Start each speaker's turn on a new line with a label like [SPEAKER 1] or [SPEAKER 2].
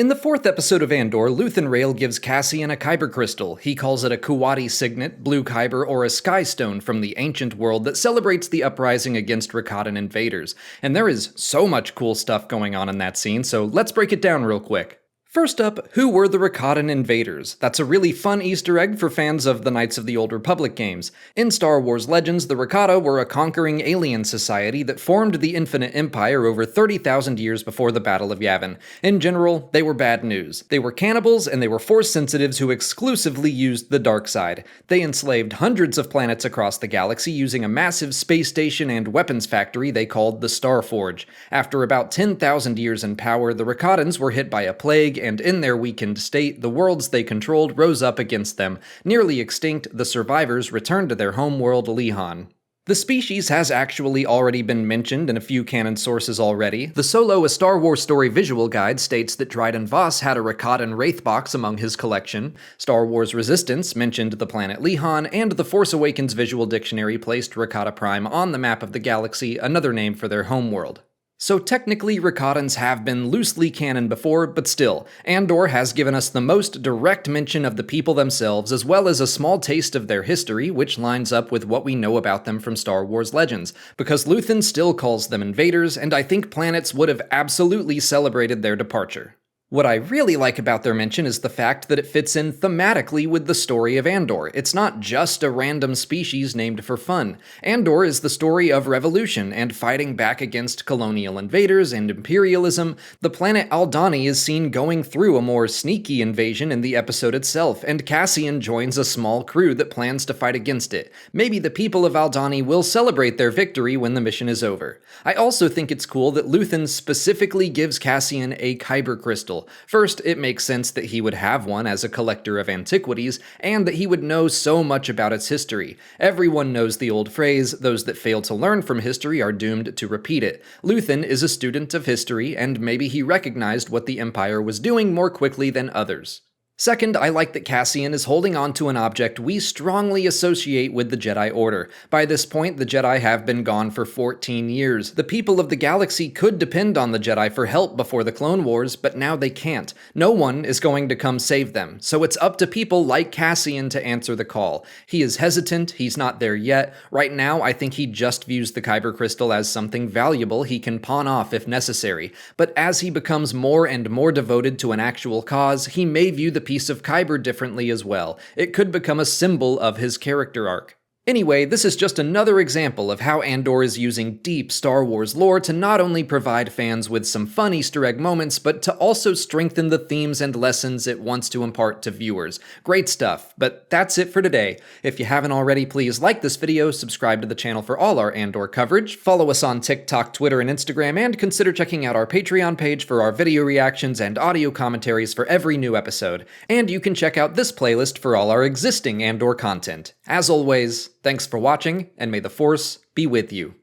[SPEAKER 1] In the 4th episode of Andor, Luthen Rael gives Cassian a kyber crystal. He calls it a Kuwati signet, blue kyber, or a sky stone from the ancient world that celebrates the uprising against Rakatan Invaders. And there is so much cool stuff going on in that scene, so let's break it down real quick. First up, who were the Rakatan Invaders? That's a really fun Easter egg for fans of the Knights of the Old Republic games. In Star Wars Legends, the Rakata were a conquering alien society that formed the Infinite Empire over 30,000 years before the Battle of Yavin. In general, they were bad news. They were cannibals, and they were Force sensitives who exclusively used the dark side. They enslaved hundreds of planets across the galaxy using a massive space station and weapons factory they called the Star Forge. After about 10,000 years in power, the Rakatans were hit by a plague, and in their weakened state, the worlds they controlled rose up against them. Nearly extinct, the survivors returned to their homeworld Lihan. The species has actually already been mentioned in a few canon sources already. The Solo: A Star Wars Story visual guide states that Dryden Voss had a Rakatan wraith box among his collection. Star Wars Resistance mentioned the planet Lihan, and the Force Awakens visual dictionary placed Rakata Prime on the map of the galaxy, another name for their homeworld. So technically, Rakatans have been loosely canon before, but still, Andor has given us the most direct mention of the people themselves, as well as a small taste of their history, which lines up with what we know about them from Star Wars Legends, because Luthen still calls them invaders, and I think planets would have absolutely celebrated their departure. What I really like about their mention is the fact that it fits in thematically with the story of Andor. It's not just a random species named for fun. Andor is the story of revolution and fighting back against colonial invaders and imperialism. The planet Aldhani is seen going through a more sneaky invasion in the episode itself, and Cassian joins a small crew that plans to fight against it. Maybe the people of Aldhani will celebrate their victory when the mission is over. I also think it's cool that Luthen specifically gives Cassian a kyber crystal. First, it makes sense that he would have one as a collector of antiquities, and that he would know so much about its history. Everyone knows the old phrase, those that fail to learn from history are doomed to repeat it. Luthen is a student of history, and maybe he recognized what the Empire was doing more quickly than others. Second, I like that Cassian is holding on to an object we strongly associate with the Jedi Order. By this point, the Jedi have been gone for 14 years. The people of the galaxy could depend on the Jedi for help before the Clone Wars, but now they can't. No one is going to come save them, so it's up to people like Cassian to answer the call. He is hesitant, he's not there yet. Right now, I think he just views the kyber crystal as something valuable he can pawn off if necessary. But as he becomes more and more devoted to an actual cause, he may view the piece of kyber differently as well. It could become a symbol of his character arc. Anyway, this is just another example of how Andor is using deep Star Wars lore to not only provide fans with some fun Easter egg moments, but to also strengthen the themes and lessons it wants to impart to viewers. Great stuff, but that's it for today. If you haven't already, please like this video, subscribe to the channel for all our Andor coverage, follow us on TikTok, Twitter, and Instagram, and consider checking out our Patreon page for our video reactions and audio commentaries for every new episode. And you can check out this playlist for all our existing Andor content. As always, thanks for watching, and may the Force be with you.